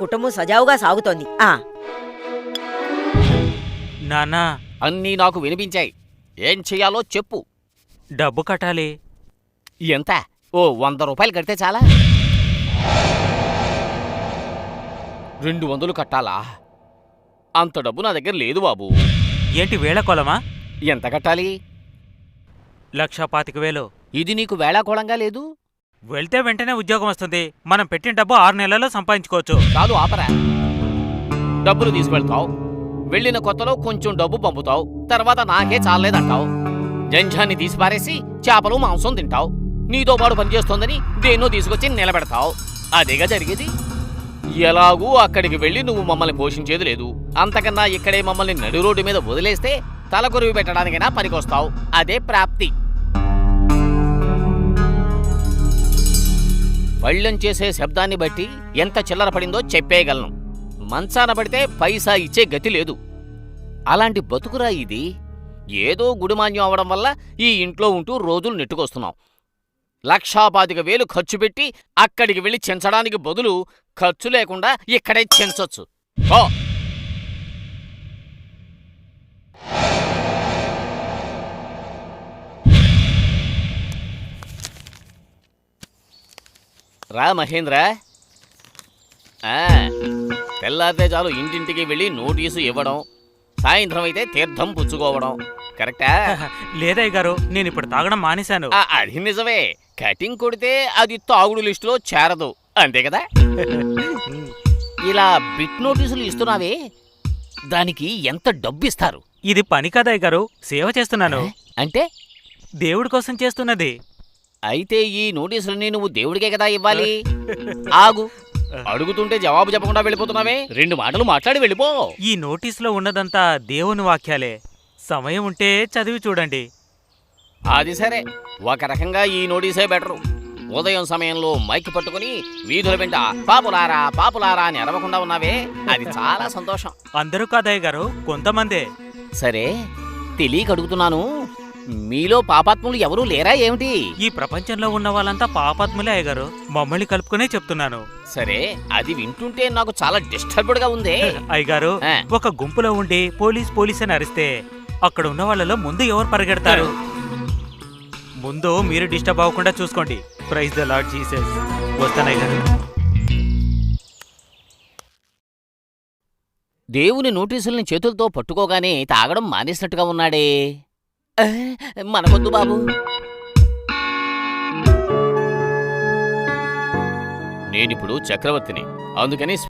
కుటుంబం సజావుగా సాగుతోంది. నాన్నా, అన్నీ నాకు వినిపించాయి. ఏం చెయ్యాలో చెప్పు. డబ్బు కట్టాలి. ఎంత? ఓ 100 రూపాయలు కడితే చాలా? 200 కట్టాలా? అంత డబ్బు నా దగ్గర లేదు బాబు. ఏంటి వేళకోళమా? ఎంత కట్టాలి? 1,25,000. ఇది నీకు వేళాకోళంగా లేదు? వెళ్తే వెంటనే ఉద్యోగం వస్తుంది. మనం పెట్టిన డబ్బు 6 నెలల్లో సంపాదించుకోవచ్చు. కాదు, ఆపరా. డబ్బులు తీసుకెళ్తావు, వెళ్ళిన కొత్తలో కొంచెం డబ్బు పంపుతావు, తర్వాత నాకే చాలేదంటావు. జంఝాన్ని తీసిపారేసి చేపలు మాంసం తింటావు. నీతో పాటు పనిచేస్తోందని దేన్నో తీసుకొచ్చి నిలబెడతావు. అదేగా జరిగేది. ఎలాగూ అక్కడికి వెళ్ళి నువ్వు మమ్మల్ని పోషించేది లేదు. అంతకన్నా ఇక్కడే మమ్మల్ని నడి రోడ్డు మీద వదిలేస్తే తలకొరివి పెట్టడానికైనా పనికొస్తావు. అదే ప్రాప్తి. పళ్ళెం చేసే శబ్దాన్ని బట్టి ఎంత చిల్లర పడిందో చెప్పేయగలను. మంచాన పడితే పైసా ఇచ్చే గతి లేదు. అలాంటి బతుకురా ఇది. ఏదో గుడిమాన్యం అవడం వల్ల ఈ ఇంట్లో ఉంటూ రోజులు నెట్టుకొస్తున్నాం. 1,25,000 ఖర్చు పెట్టి అక్కడికి వెళ్ళి చెంచడానికి బదులు ఖర్చు లేకుండా ఇక్కడే చెంచొచ్చు. ఓ రా మహేంద్ర. తెల్లారితే చాలు ఇంటింటికి వెళ్ళి నోటీసు ఇవ్వడం, సాయంత్రం అయితే తీర్థం పుచ్చుకోవడం. కరెక్టా? లేదయ్య గారు, నేను ఇప్పుడు తాగడం మానేశాను. అది నిజమే. కటింగ్ కొడితే అది తాగుడు లిస్టులో చేరదు, అంతే కదా? ఇలా బిట్ నోటీసులు ఇస్తున్నావే, దానికి ఎంత డబ్బు ఇస్తారు? ఇది పని కదయ్య గారు, సేవ చేస్తున్నాను. అంటే? దేవుడి కోసం చేస్తున్నది. అయితే ఈ నోటీసులన్నీ నువ్వు దేవుడికే కదా ఇవ్వాలి. ఆగు, అడుగుతుంటే జవాబు చెప్పకుండా వెళ్ళిపోతున్నావే. 2 మాటలు మాట్లాడి వెళ్ళిపో. ఈ నోటీసులో ఉన్నదంతా దేవుని వాక్యాలే. సమయం ఉంటే చదివి చూడండి. అది సరే, ఒక రకంగా ఈ నోటీసే బెటరు. ఉదయం సమయంలో మైక్ పట్టుకుని వీధుల వెంట పాపులారా పాపులారా అని అరవకుండా ఉన్నావే, అది చాలా సంతోషం. అందరూ కాదయ్య గారు, కొంతమందే. సరే, తెలియక అడుగుతున్నాను, మీలో పాపాత్ములు ఎవరూ లేరా ఏమిటి? ఈ ప్రపంచంలో ఉన్న వాళ్ళంతా పాపాత్ములే అయ్యగారు. మమ్మల్ని కలుపుకునే చెప్తున్నాను. సరే, అది వింటుంటే నాకు చాలా డిస్టర్బ్డ్ గా ఉంది. అయ్యగారు, ఒక గుంపులో ఉండి పోలీస్ పోలీస్ అని అరిస్తే అక్కడ ఉన్న వాళ్ళలో ముందు ఎవరు పరిగెడతారు? ముందు మీరు డిస్టర్బ్ అవ్వకుండా చూసుకోండి. Praise the lord Jesus. వస్తానయ్యగారు. దేవుని నోటీసుల్ని చేతులతో పట్టుకోగానే తాగడం మానేసినట్టుగా ఉన్నాడే. మనకొద్దు బాబు. నేనిప్పుడు చక్రవర్తిని, అందుకని